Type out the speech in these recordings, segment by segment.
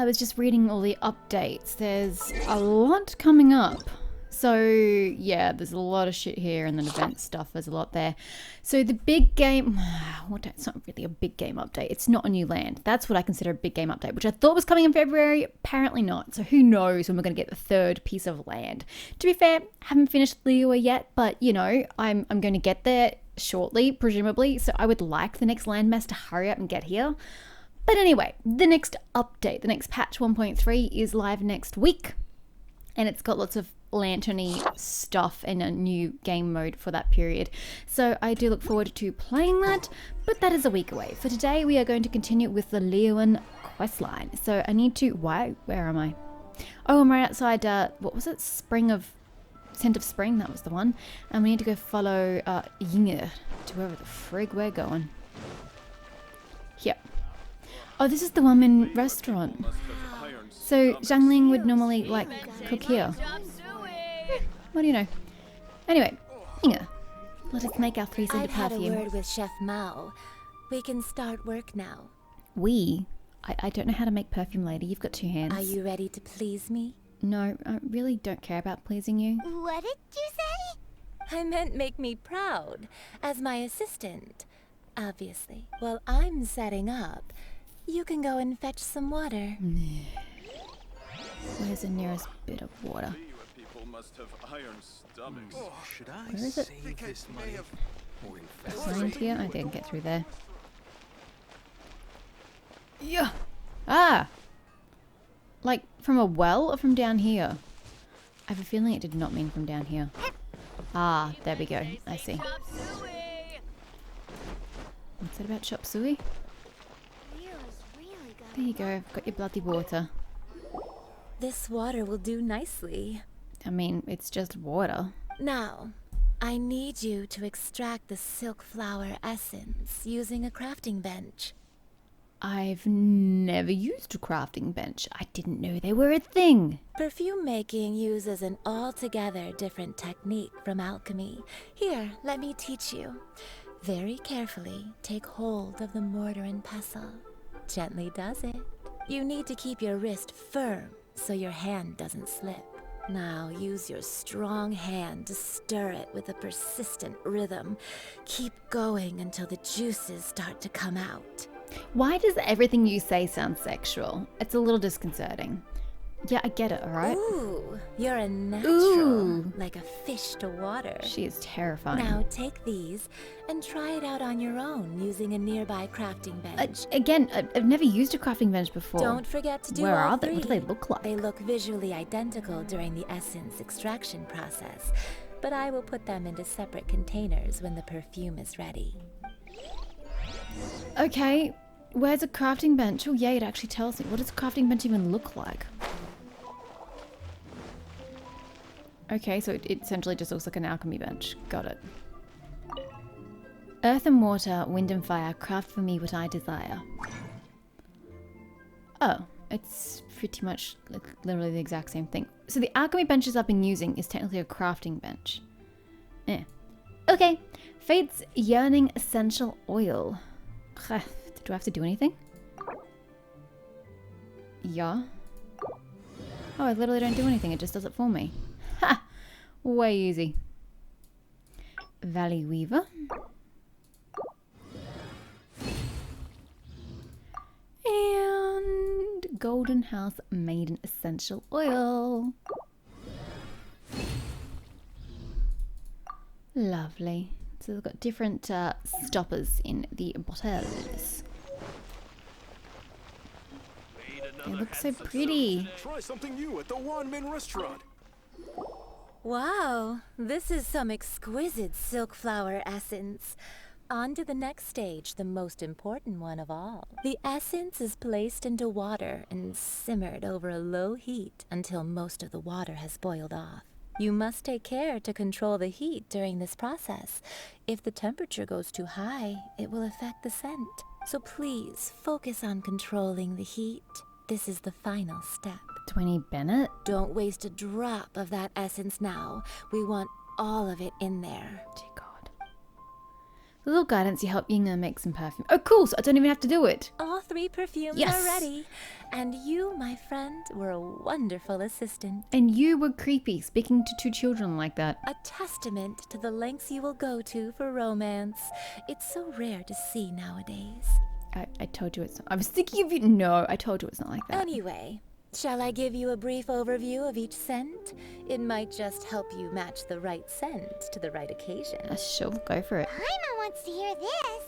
I was just reading all the updates. There's a lot coming up. So, yeah, there's a lot of shit here, and then event stuff, there's a lot there. So the big game, well, it's not really a big game update. It's not a new land. That's what I consider a big game update, which I thought was coming in February. Apparently not. So who knows when we're going to get the third piece of land. To be fair, haven't finished Liyue yet, but, you know, I'm going to get there shortly, presumably. So I would like the next landmass to hurry up and get here. But anyway, the next update, the next patch 1.3 is live next week. And it's got lots of lanterny stuff and a new game mode for that period. So I do look forward to playing that, but that is a week away. For today, we are going to continue with the Liyue questline. So I need to, where am I? Oh, I'm right outside, what was it? Scent of Spring, that was the one. And we need to go follow Yinger to wherever the frig we're going. Here. Oh, this is the woman restaurant. So Zhangling would normally like cook here. What do you know? Anyway, Inga, let us make our 3 scented perfume. I've had a word with Chef Mao. We can start work now. I don't know how to make perfume, lady. You've got 2 hands. Are you ready to please me? No, I really don't care about pleasing you. What did you say? I meant make me proud, as my assistant. Obviously. While I'm setting up, you can go and fetch some water. Where's the nearest bit of water? Where is it? Behind here? I didn't get through there. Yeah. Ah! Like, from a well or from down here? I have a feeling it did not mean from down here. Ah, there we go. I see. What's that about chop suey? There you go. I've got your bloody water. This water will do nicely. I mean, it's just water. Now, I need you to extract the silk flower essence using a crafting bench. I've never used a crafting bench. I didn't know they were a thing. Perfume making uses an altogether different technique from alchemy. Here, let me teach you. Very carefully, take hold of the mortar and pestle. Gently does it. You need to keep your wrist firm so your hand doesn't slip. Now use your strong hand to stir it with a persistent rhythm. Keep going until the juices start to come out. Why does everything you say sound sexual? It's a little disconcerting. Yeah, I get it, alright? Ooh, you're a natural, Ooh. like a fish to water. She is terrifying. Now take these and try it out on your own using a nearby crafting bench. Again, I've never used a crafting bench before. Don't forget to do Where all are they? 3. What do they look like? They look visually identical during the essence extraction process, but I will put them into separate containers when the perfume is ready. Okay, where's a crafting bench? Oh yeah, it actually tells me. What does a crafting bench even look like? Okay, so it essentially just looks like an alchemy bench. Got it. Earth and water, wind and fire, craft for me what I desire. Oh, it's pretty much like literally the exact same thing. So the alchemy benches I've been using is technically a crafting bench. Okay, Fate's Yearning Essential Oil. Do I have to do anything? Yeah. Oh, I literally don't do anything. It just does it for me. Ha! Way easy. Valley Weaver. And Golden House Maiden Essential Oil. Lovely. So they've got different stoppers in the bottles. They look so pretty. Try something new at the Wanmin restaurant. Wow, this is some exquisite silk flower essence. On to the next stage, the most important one of all. The essence is placed into water and simmered over a low heat until most of the water has boiled off. You must take care to control the heat during this process. If the temperature goes too high, it will affect the scent. So please focus on controlling the heat. This is the final step. Twenty Bennett? Don't waste a drop of that essence now. We want all of it in there. Dear God. A little guidance, you help Yinga make some perfume. Oh, cool, so I don't even have to do it. All 3 perfumes Yes. are ready. And you, my friend, were a wonderful assistant. And you were creepy, speaking to 2 children like that. A testament to the lengths you will go to for romance. It's so rare to see nowadays. I told you it's not. I was thinking of you. No, I told you it's not like that. Anyway, shall I give you a brief overview of each scent? It might just help you match the right scent to the right occasion. Sure, go for it. Paimon wants to hear this.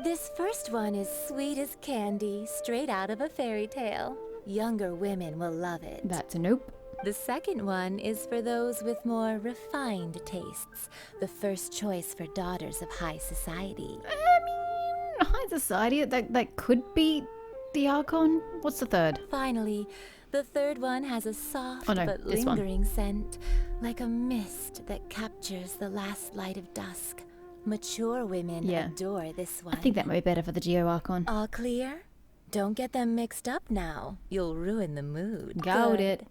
This first one is sweet as candy, straight out of a fairy tale. Younger women will love it. That's a nope. The second one is for those with more refined tastes. The first choice for daughters of high society. I mean, high society, that could be the Archon. What's the third? Finally, the third one has a soft but this one. lingering scent, like a mist that captures the last light of dusk. Mature women adore this one. I think that might be better for the Geo Archon. All clear? Don't get them mixed up now. You'll ruin the mood. Got Good. it.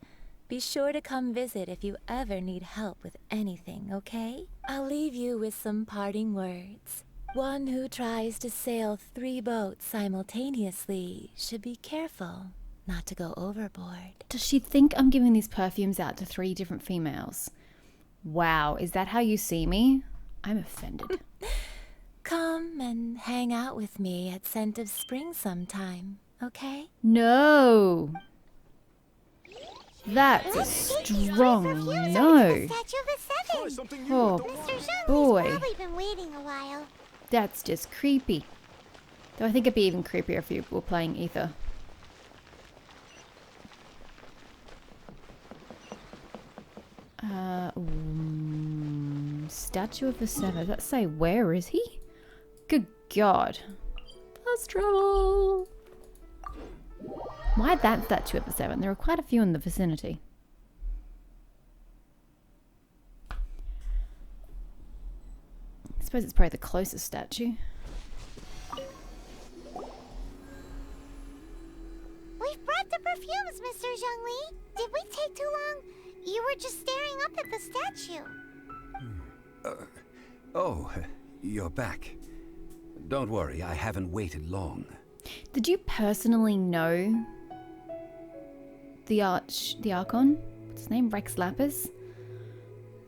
Be sure to come visit if you ever need help with anything, okay? I'll leave you with some parting words. One who tries to sail 3 boats simultaneously should be careful not to go overboard. Does she think I'm giving these perfumes out to 3 different females? Wow, is that how you see me? I'm offended. Come and hang out with me at Scent of Spring sometime, okay? No. That's a strong no. Statue of a Try 7. something new Oh, at the Mr. Zhang boy. has probably been waiting a while. That's just creepy. Though I think it'd be even creepier if you were playing Aether. Statue of the 7. Does that say where is he? Good God. That's trouble. Why that statue of the 7? There are quite a few in the vicinity. I suppose it's probably the closest statue. We've brought the perfumes, Mr. Zhongli. Did we take too long? You were just staring up at the statue. Oh, you're back. Don't worry, I haven't waited long. Did you personally know the Archon? What's his name? Rex Lapis?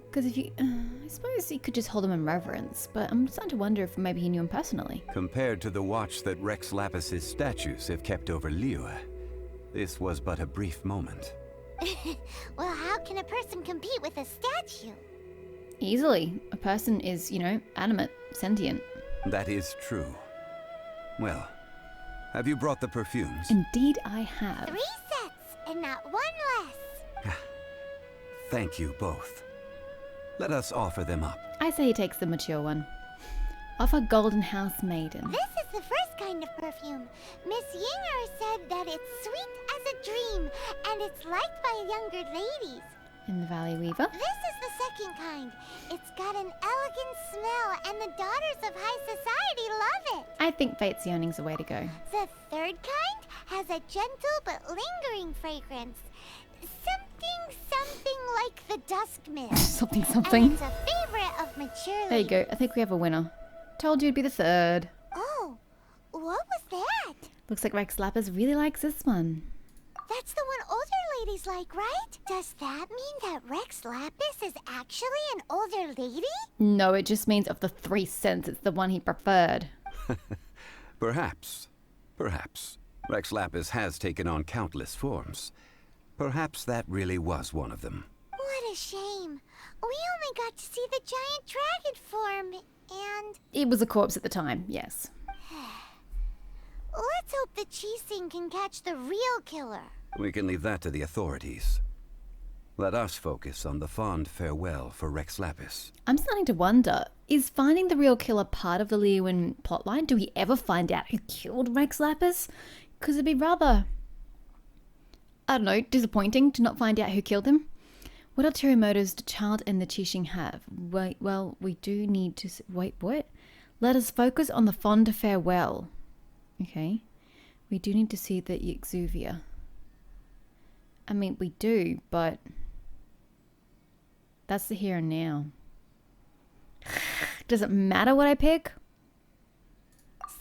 Because if you... I suppose you could just hold him in reverence, but I'm starting to wonder if maybe he knew him personally. Compared to the watch that Rex Lapis's statues have kept over Liyue, this was but a brief moment. Well, how can a person compete with a statue? Easily. A person is, you know, animate, sentient. That is true. Well, have you brought the perfumes? Indeed I have. 3 sets, and not 1 less. Thank you both. Let us offer them up. I say he takes the mature one. Offer Golden House Maiden. This is the first kind of perfume. Miss Yinger said that it's sweet as a dream, and it's liked by younger ladies. In the Valley Weaver. This is the second kind. It's got an elegant smell, and the daughters of high society love it. I think Fate's Yearning's the way to go. The third kind has a gentle but lingering fragrance. Something like the dusk mist. Something, And something. it's a favorite of mature There you ladies. go. I think we have a winner. Told you it'd be the third. Oh, what was that? Looks like Rex Lapis really likes this one. That's the one older ladies like, right? Does that mean that Rex Lapis is actually an older lady? No, it just means of the 3 scents, it's the one he preferred. Perhaps. Perhaps. Rex Lapis has taken on countless forms. Perhaps that really was one of them. What a shame. We only got to see the giant dragon form, and It was a corpse at the time, yes. let's hope that Chi-Sing can catch the real killer. We can leave that to the authorities. Let us focus on the fond farewell for Rex Lapis. I'm starting to wonder, is finding the real killer part of the Liyuan plotline? Do we ever find out who killed Rex Lapis? Because it'd be rather, I don't know, disappointing to not find out who killed him. What ulterior motives do Child and the Qixing have? Wait, well, we do need to... Wait, what? Let us focus on the fond farewell. Okay. We do need to see the Exuvia. I mean, we do, but... That's the here and now. Does it matter what I pick?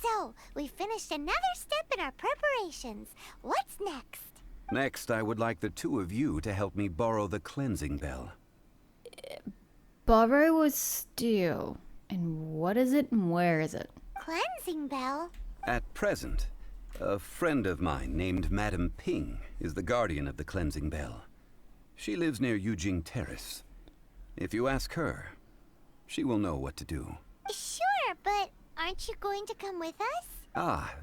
So, we finished another step in our preparations. What's next? Next, I would like the two of you to help me borrow the cleansing bell. Borrow or steal? And what is it and where is it? Cleansing bell? At present, a friend of mine named Madame Ping is the guardian of the cleansing bell. She lives near Yujing Terrace. If you ask her, she will know what to do. Sure, but aren't you going to come with us? Ah,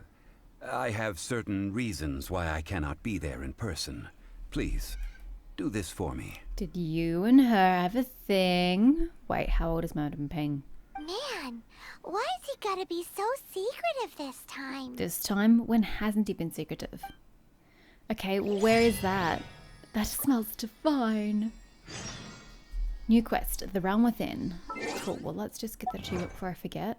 I have certain reasons why I cannot be there in person. Please, do this for me. Did you and her have a thing? Wait, how old is Madame Ping? Man, why has he gotta be so secretive this time? This time? When hasn't he been secretive? Okay, well, where is that? That smells divine. New quest, The Realm Within. Cool, well, let's just get that achievement before I forget.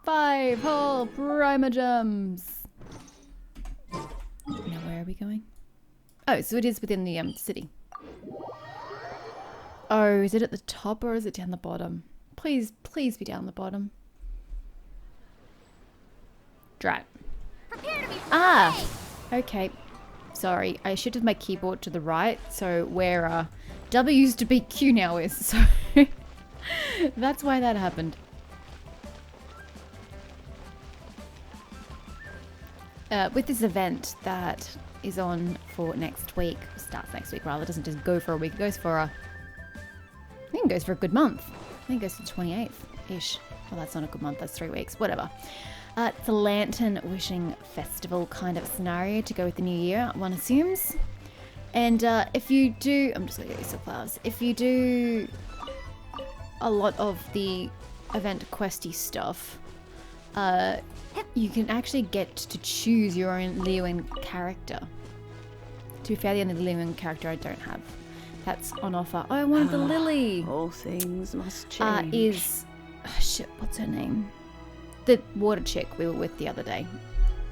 5 whole Primogems! Now, where are we going? Oh, so it is within the city. Oh, is it at the top or is it down the bottom? Please, please be down the bottom. Drat. Ah! Okay. Sorry, I shifted my keyboard to the right, so where W used to be Q now is, so that's why that happened. With this event that is on for next week, starts next week rather, doesn't just go for a week, it goes for I think it goes for a good month. I think it goes to the 28th-ish. Well, that's not a good month, that's 3 weeks, whatever. It's a lantern wishing festival kind of scenario to go with the new year, one assumes. And if you do, I'm just going to go so fast. If you do a lot of the event questy stuff, you can actually get to choose your own Leeuwin character. To be fair, the only Leeuwin character I don't have that's on offer. Oh, I wanted the Lily. All things must change. Is shit, what's her name? The water chick we were with the other day.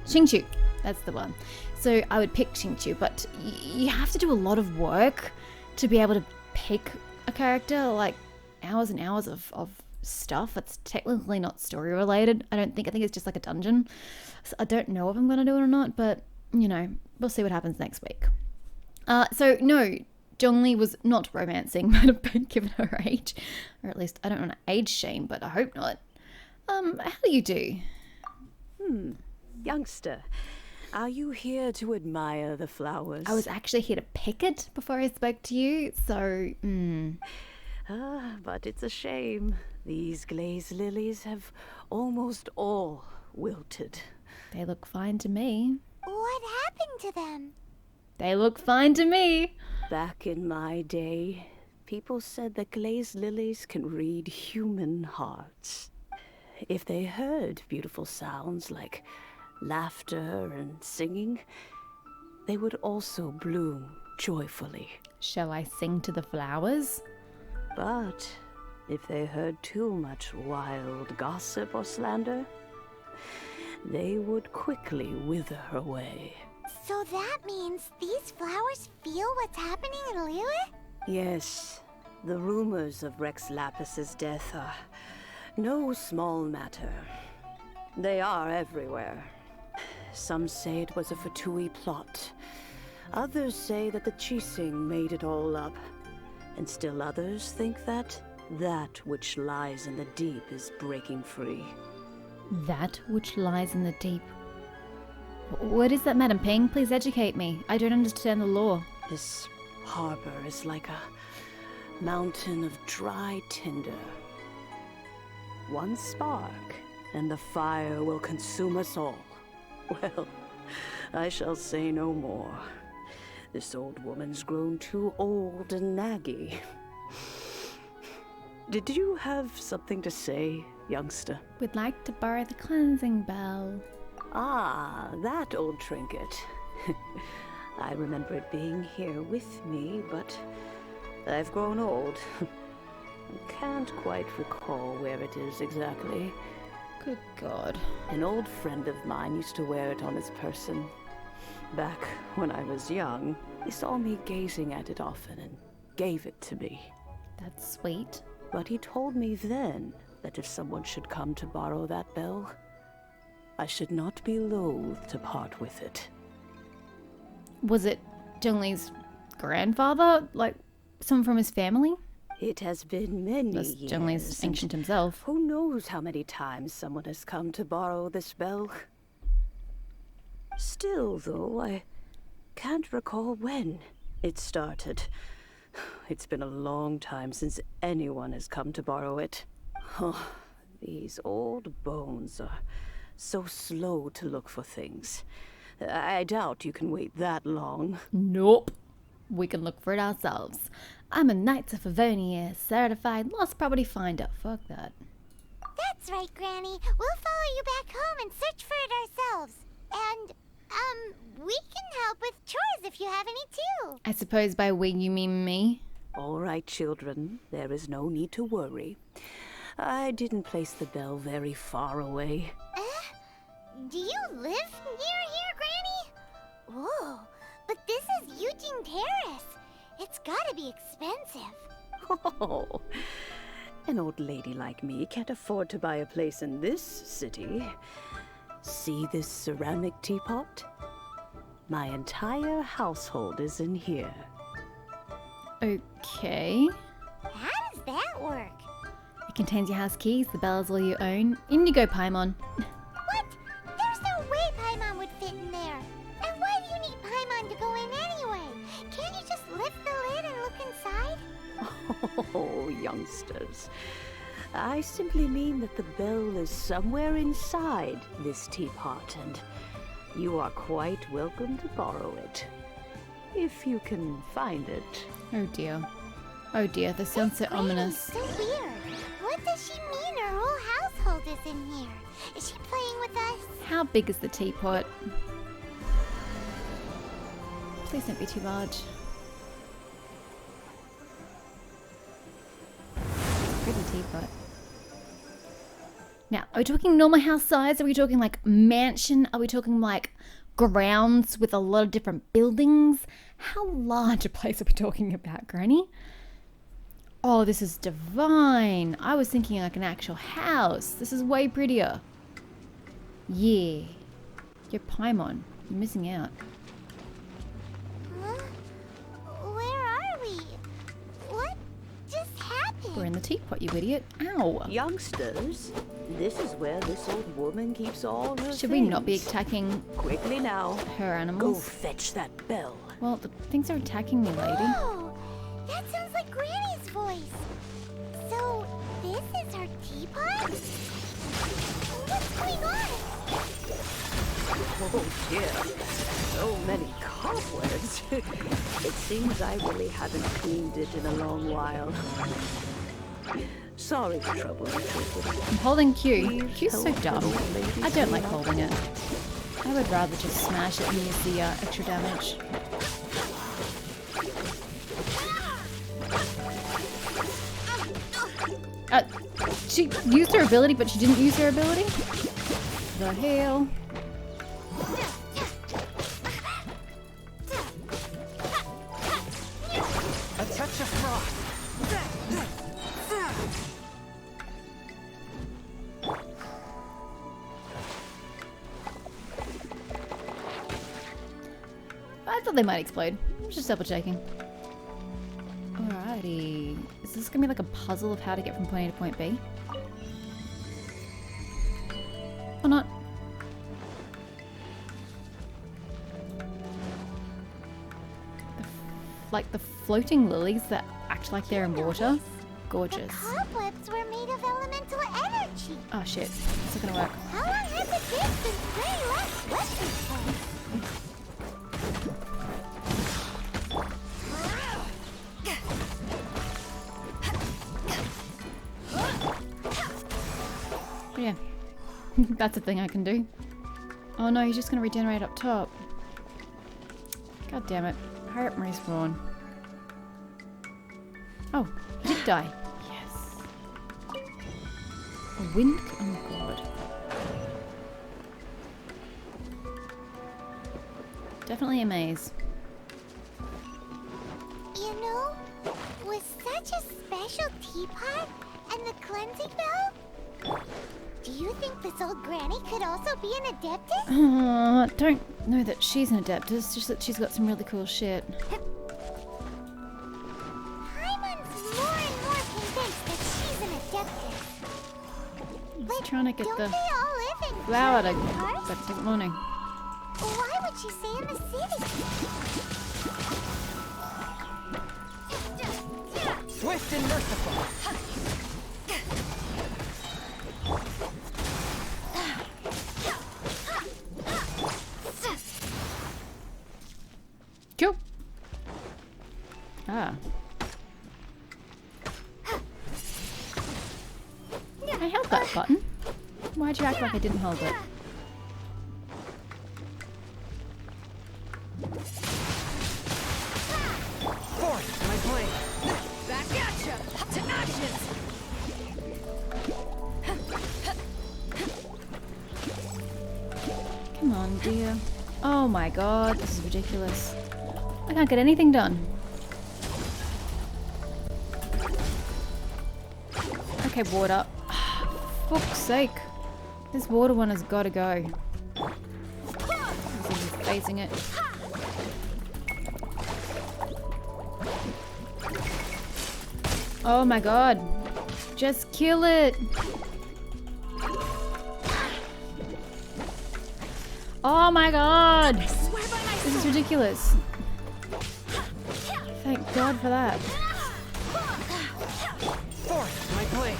Xingqiu, that's the one. So I would pick Xingqiu, but you have to do a lot of work to be able to pick a character, like hours and hours of stuff. It's technically not story related. I think it's just like a dungeon. So I don't know if I'm gonna do it or not, but you know, we'll see what happens next week. So no, Zhongli was not romancing Madame Ping given her age. Or at least I don't want to age shame, but I hope not. How do you do? Youngster, are you here to admire the flowers? I was actually here to pick it before I spoke to you, so but it's a shame. These glazed lilies have almost all wilted. they look fine to me. What happened to them? They look fine to me. Back in my day, people said that glazed lilies can read human hearts. If they heard beautiful sounds like laughter and singing, they would also bloom joyfully. Shall I sing to the flowers? But if they heard too much wild gossip or slander, they would quickly wither away. So that means these flowers feel what's happening in Liyue? Yes, the rumors of Rex Lapis's death are no small matter. They are everywhere. Some say it was a Fatui plot. Others say that the Chising made it all up. And still others think that which lies in the deep is breaking free. That which lies in the deep. What is that, Madame Ping? Please educate me. I don't understand the law. This harbor is like a mountain of dry tinder. One spark, and the fire will consume us all. Well, I shall say no more. This old woman's grown too old and naggy. Did you have something to say, youngster? We'd like to borrow the cleansing bell. Ah, that old trinket. I remember it being here with me, but I've grown old. Can't quite recall where it is exactly. Good God. An old friend of mine used to wear it on his person. Back when I was young, he saw me gazing at it often and gave it to me. That's sweet. But he told me then that if someone should come to borrow that bell, I should not be loath to part with it. Was it Zhongli's grandfather? Like, someone from his family? It has been many That's years. Zhongli's ancient himself. Who knows how many times someone has come to borrow this bell? Still, though, I can't recall when it started. It's been a long time since anyone has come to borrow it. Oh, these old bones are so slow to look for things. I doubt you can wait that long. Nope. We can look for it ourselves. I'm a Knights of Favonia certified lost property finder. Fuck that. That's right, Granny. We'll follow you back home and search for it ourselves. And, we can help with chores if you have any too. I suppose by we you mean me? All right, children. There is no need to worry. I didn't place the bell very far away. Do you live near here, Granny? Whoa, but this is Eugene Terrace. It's gotta be expensive. Oh, an old lady like me can't afford to buy a place in this city. See this ceramic teapot? My entire household is in here. Okay. How does that work? It contains your house keys, the bell is all you own. In you go, Paimon. What? There's no way Paimon would fit in there. And why do you need Paimon to go in anyway? Can't you just lift the lid and look inside? Oh, youngsters. I simply mean that the bell is somewhere inside this teapot, and you are quite welcome to borrow it. If you can find it. Oh dear. Oh dear, this sounds so ominous. So weird. What does she mean her whole household is in here? Is she playing with us? How big is the teapot? Please don't be too large. Pretty teapot. Now, are we talking normal house size? Are we talking like mansion? Are we talking like grounds with a lot of different buildings? How large a place are we talking about, Granny? Oh, this is divine. I was thinking like an actual house. This is way prettier. Yeah. You're Paimon. You're missing out. Huh? Where are we? What just happened? We're in the teapot, you idiot. Ow. Youngsters, this is where this old woman keeps all her Should we not be things. attacking Quickly now. her Go animals? fetch that bell. Well, the things are attacking me, lady. Oh, that sounds like Granny's voice. So, this is her teapot? What's going on? Oh dear, so many cobwebs. It seems I really haven't cleaned it in a long while. Sorry to trouble you, children. I'm holding Q. Please Q's so help dumb. the old lady I don't like clean up. holding it. I would rather just smash it and use the extra damage. She used her ability, but she didn't use her ability? The hell? A touch of frost. I thought they might explode. I'm just double checking. Alrighty. Is this gonna be like a puzzle of how to get from point A to point B? Or not? Like the floating lilies that act like they're in water? Gorgeous. Cobwebs were made of elemental energy. Oh shit. It's not gonna work. How long has it been since Granny last left this place? But yeah. That's a thing I can do. Oh no, he's just gonna regenerate up top. God damn it. Hurry up and respawn. Oh, he did die. Yes. A wind? Oh god. Definitely a maze. You know, with such a special teapot and the cleansing bell, Do you think this old granny could also be an Adeptus? Don't know that she's an Adeptus, just that she's got some really cool shit. Paimon's more and more convinced that she's an Adeptus. Just trying to get Don't the they all live in flower to giant cars? but good morning. Why would she stay in the city? Swift and merciful. Cool. Ah. I held that button. Why'd you act like I didn't hold it? Forth, my blade. Back at ya! To ashes! Come on, dear. Oh my god, this is ridiculous. I can't get anything done. Okay, water. Fuck's sake. This water one has got to go. I'm facing it. Oh my god. Just kill it. Oh my god. This is ridiculous. Thank god for that. Forth, my blade.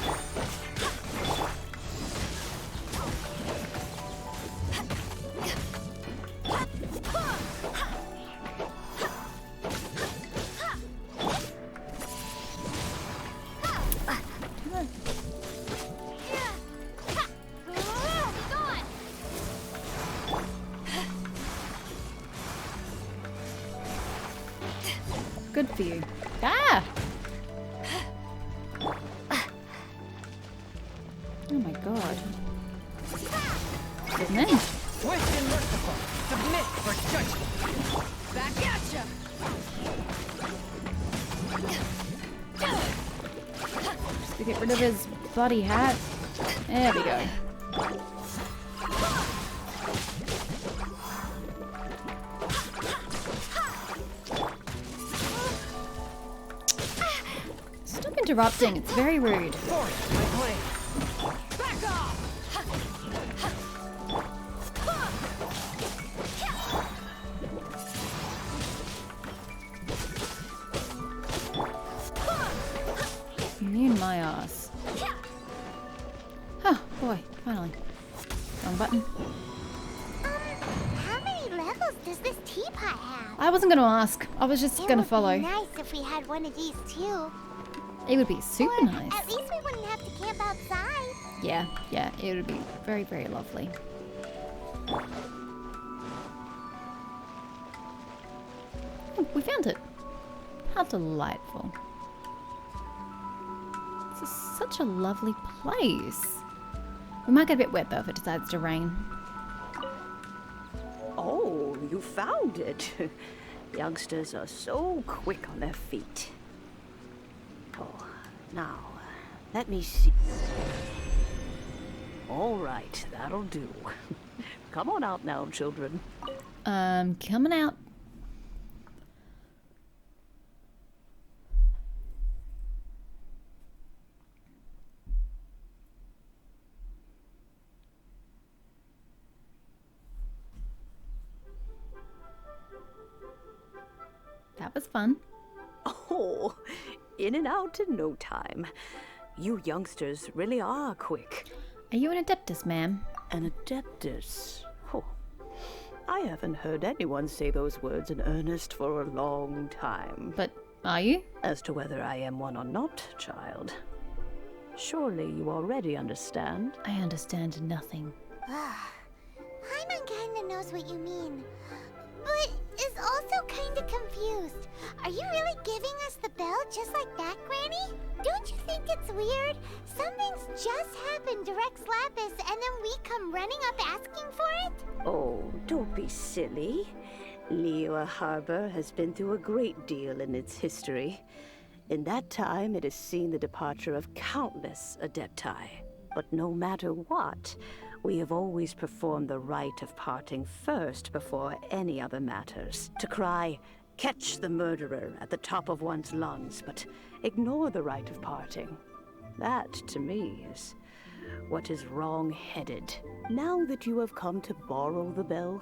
Good for you. Ah! Oh my god. Good man. Swift and merciful. Submit for judgment. Back at ya! Just to get rid of his bloody hat. There we go. Stop interrupting, it's very rude. Forth, my blade. Back off! Me and my ass. Oh boy, finally. Wrong button. How many levels does this teapot have? I wasn't gonna ask. I was just gonna follow. It would be nice if we had one of these too. It would be super Or nice. at least we wouldn't have to camp outside. Yeah, it would be very, very lovely. Oh, we found it. How delightful. This is such a lovely place. We might get a bit wet though if it decides to rain. Oh, you found it. Youngsters are so quick on their feet. Oh, now, let me see. All right, that'll do. Come on out now, children. Coming out. That was fun. Oh, in and out in no time. You youngsters really are quick. Are you an Adeptus, ma'am? An Adeptus? Oh, I haven't heard anyone say those words in earnest for a long time. But are you? As to whether I am one or not, child, surely you already understand. I understand nothing. Paimon kinda knows what you mean, but is also kinda confused. Are you really giving us the bell just like that, Granny? Don't you think it's weird? Something's just happened to Rex Lapis and then we come running up asking for it? Oh, don't be silly. Liyue Harbor has been through a great deal in its history. In that time, it has seen the departure of countless Adepti. But no matter what, we have always performed the rite of parting first before any other matters. To cry, "Catch the murderer," at the top of one's lungs, but ignore the rite of parting. That, to me, is what is wrong-headed. Now that you have come to borrow the bell,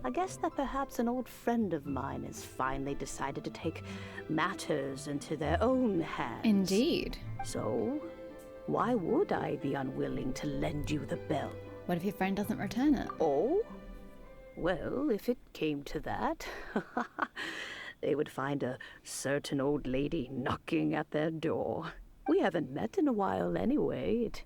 I guess that perhaps an old friend of mine has finally decided to take matters into their own hands. Indeed. So, why would I be unwilling to lend you the bell? What if your friend doesn't return it? Oh? Well, if it came to that, they would find a certain old lady knocking at their door. We haven't met in a while anyway. It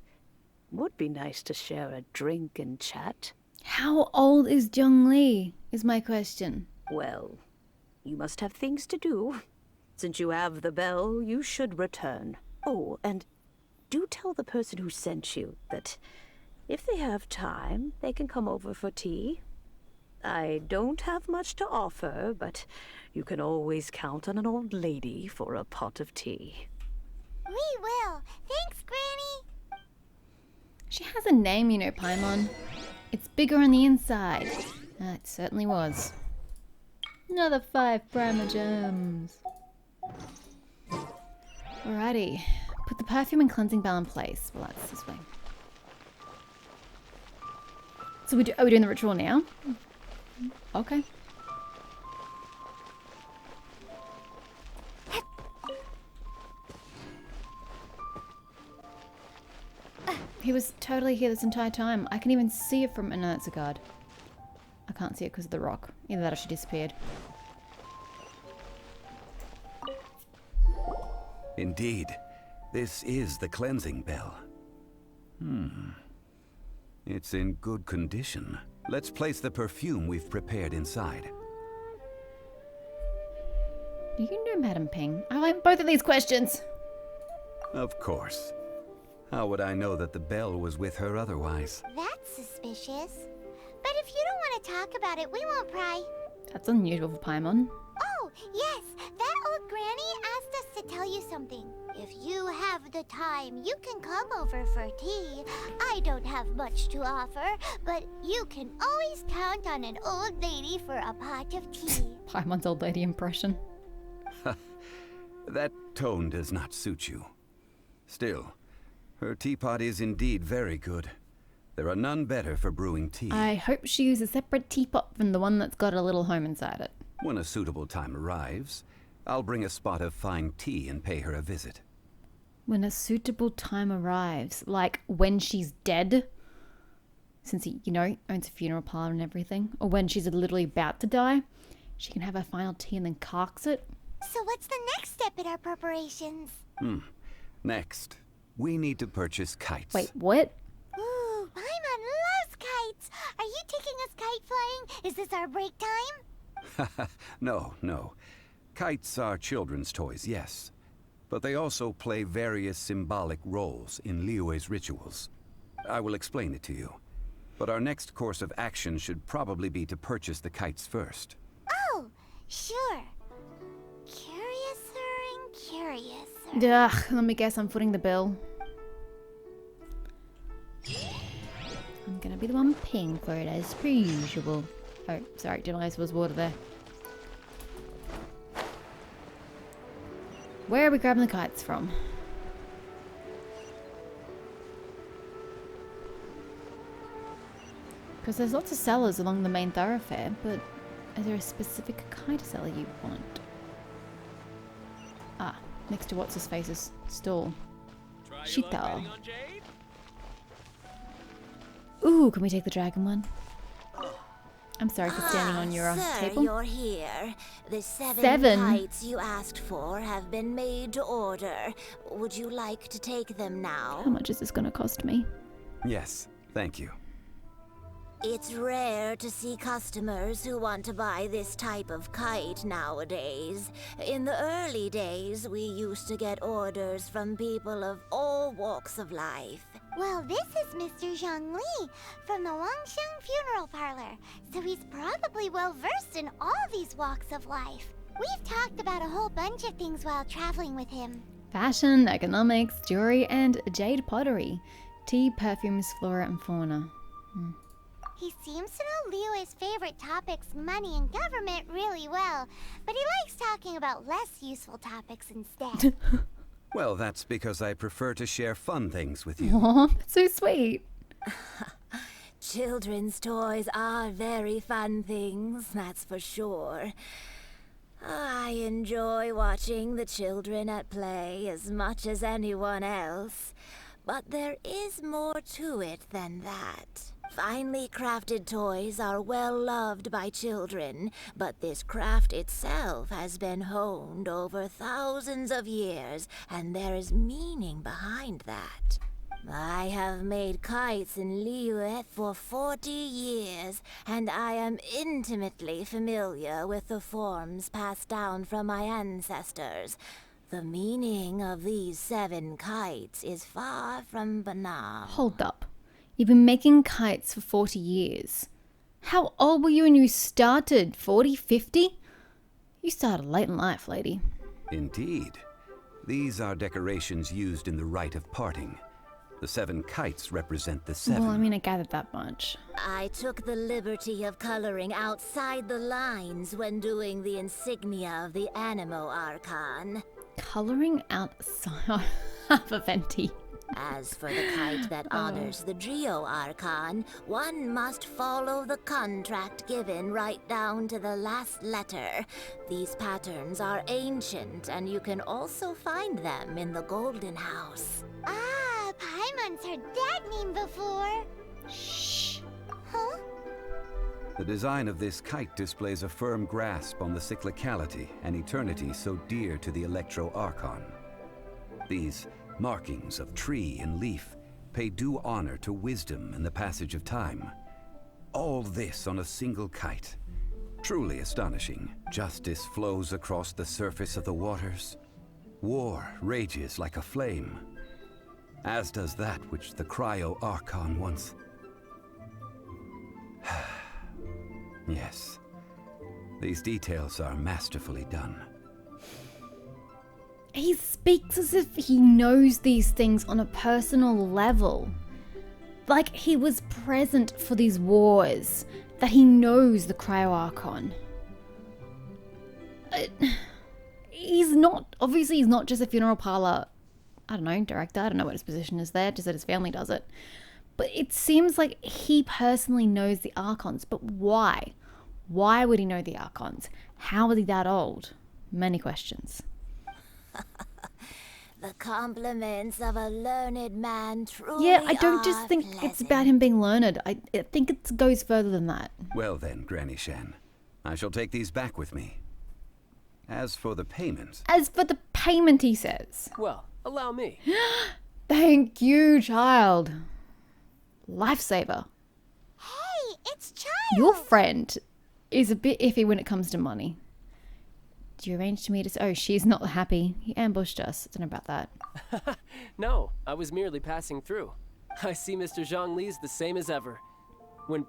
would be nice to share a drink and chat. How old is Jung Lee, is my question. Well, you must have things to do. Since you have the bell, you should return. Oh, and do tell the person who sent you that if they have time, they can come over for tea. I don't have much to offer, but you can always count on an old lady for a pot of tea. We will. Thanks, Granny. She has a name, you know, Paimon. It's bigger on the inside. It certainly was. Another 5 primer gems. Alrighty. Put the perfume and cleansing bell in place. Well, that's this way. So are we doing the ritual now? Okay. He was totally here this entire time. I can even see it from... No, that's a guard. I can't see it because of the rock. Either that or she disappeared. Indeed. This is the cleansing bell. It's in good condition. Let's place the perfume we've prepared inside. Do you know Madam Ping? I like both of these questions. Of course. How would I know that the bell was with her otherwise? That's suspicious. But if you don't want to talk about it, we won't pry. That's unusual for Paimon. Oh, yes. That old granny asked us to tell you something. If you have the time, you can come over for tea. I don't have much to offer, but you can always count on an old lady for a pot of tea. Paimon's old lady impression. That tone does not suit you. Still, her teapot is indeed very good. There are none better for brewing tea. I hope she uses a separate teapot from the one that's got a little home inside it. When a suitable time arrives, I'll bring a spot of fine tea and pay her a visit. When a suitable time arrives, like when she's dead, since he, you know, owns a funeral parlor and everything, or when she's literally about to die, she can have her final tea and then carks it. So what's the next step in our preparations? Next, we need to purchase kites. Wait, what? Ooh, Paimon loves kites. Are you taking us kite flying? Is this our break time? No. Kites are children's toys, yes. But they also play various symbolic roles in Liyue's rituals. I will explain it to you. But our next course of action should probably be to purchase the kites first. Oh, sure. Curiouser. Ugh, let me guess, I'm footing the bill. I'm gonna be the one paying for it as per usual. Oh, sorry, didn't realize there was water there. Where are we grabbing the kites from? Because there's lots of sellers along the main thoroughfare, but is there a specific kite seller you want? Ah, next to what's-his-face's stall. Shita. Ooh, can we take the dragon one? I'm sorry for standing on your sir, table. You're here. The 7 7? kites you asked for have been made to order. Would you like to take them now? How much is this going to cost me? Yes, thank you. It's rare to see customers who want to buy this type of kite nowadays. In the early days, we used to get orders from people of all walks of life. Well, this is Mr. Zhang Li from the Wangsheng Funeral Parlor, so he's probably well-versed in all these walks of life. We've talked about a whole bunch of things while traveling with him. Fashion, economics, jewelry, and jade pottery. Tea, perfumes, flora, and fauna. He seems to know Liyue's favorite topics, money and government, really well, but he likes talking about less useful topics instead. Well, that's because I prefer to share fun things with you. Aw, that's so sweet. Children's toys are very fun things, that's for sure. I enjoy watching the children at play as much as anyone else. But there is more to it than that. Finely crafted toys are well loved by children, but this craft itself has been honed over thousands of years, and there is meaning behind that. I have made kites in Liyue for 40 years, and I am intimately familiar with the forms passed down from my ancestors. The meaning of these 7 kites is far from banal. Hold up. You've been making kites for 40 years. How old were you when you started? 40, 50? You started late in life, lady. Indeed. These are decorations used in the rite of parting. The 7 kites represent the 7. Well, I mean, I gathered that much. I took the liberty of coloring outside the lines when doing the insignia of the Animo Archon. Colouring outside of a venti. As for the kite that honors the Drio Archon, one must follow the contract given right down to the last letter. These patterns are ancient, and you can also find them in the Golden House. Ah, Paimon's heard that name before. Shh. Huh? The design of this kite displays a firm grasp on the cyclicality and eternity so dear to the Electro Archon. These markings of tree and leaf pay due honor to wisdom and the passage of time. All this on a single kite. Truly astonishing. Justice flows across the surface of the waters. War rages like a flame. As does that which the Cryo Archon once... Yes. These details are masterfully done. He speaks as if he knows these things on a personal level. Like he was present for these wars, that he knows the Cryo Archon. He's not just a funeral parlor, I don't know, director. I don't know what his position is there, just that his family does it. But it seems like he personally knows the Archons. But why? Why would he know the Archons? How is he that old? Many questions. The compliments of a learned man truly Yeah, I don't just are think it's pleasant. about him being learned. I think it goes further than that. Well then, Granny Shan, I shall take these back with me. As for the payment... As for the payment, he says. Well, allow me. Thank you, child. Lifesaver. Hey, it's Child! Your friend is a bit iffy when it comes to money. Do you arrange to meet us? Oh, she's not happy. He ambushed us. I don't know about that. No, I was merely passing through. I see Mr. Zhongli's the same as ever. When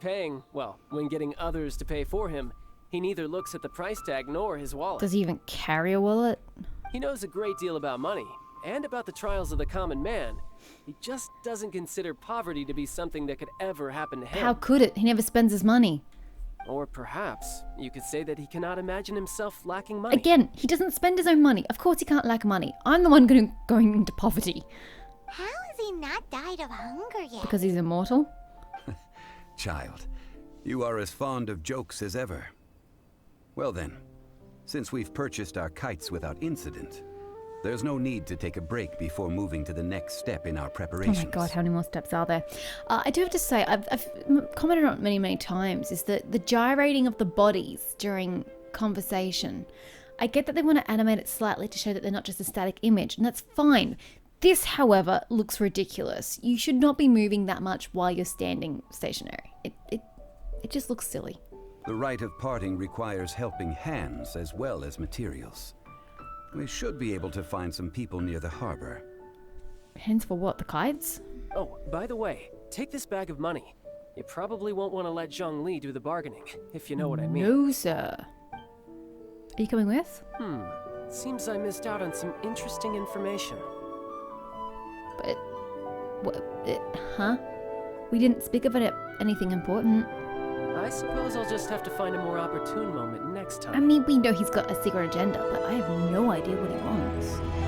when getting others to pay for him, he neither looks at the price tag nor his wallet. Does he even carry a wallet? He knows a great deal about money, and about the trials of the common man. He just doesn't consider poverty to be something that could ever happen to him. How could it? He never spends his money. Or perhaps you could say that he cannot imagine himself lacking money. Again, he doesn't spend his own money. Of course he can't lack money. I'm the one going into poverty. How has he not died of hunger yet? Because he's immortal? Child, you are as fond of jokes as ever. Well then, since we've purchased our kites without incident, there's no need to take a break before moving to the next step in our Oh preparations. my god, how many more steps are there? I do have to say, I've commented on it many, many times, is that the gyrating of the bodies during conversation. I get that they want to animate it slightly to show that they're not just a static image, and that's fine. This, however, looks ridiculous. You should not be moving that much while you're standing stationary. It just looks silly. The rite of parting requires helping hands as well as materials. We should be able to find some people near the harbor. Hands for what? The kites? Oh, by the way, take this bag of money. You probably won't want to let Zhongli do the bargaining, if you know what I mean. No, sir. Are you coming with? Seems I missed out on some interesting information. But What? Huh? We didn't speak of it anything important. I suppose I'll just have to find a more opportune moment next time. I mean, we know he's got a secret agenda, but I have no idea what he wants.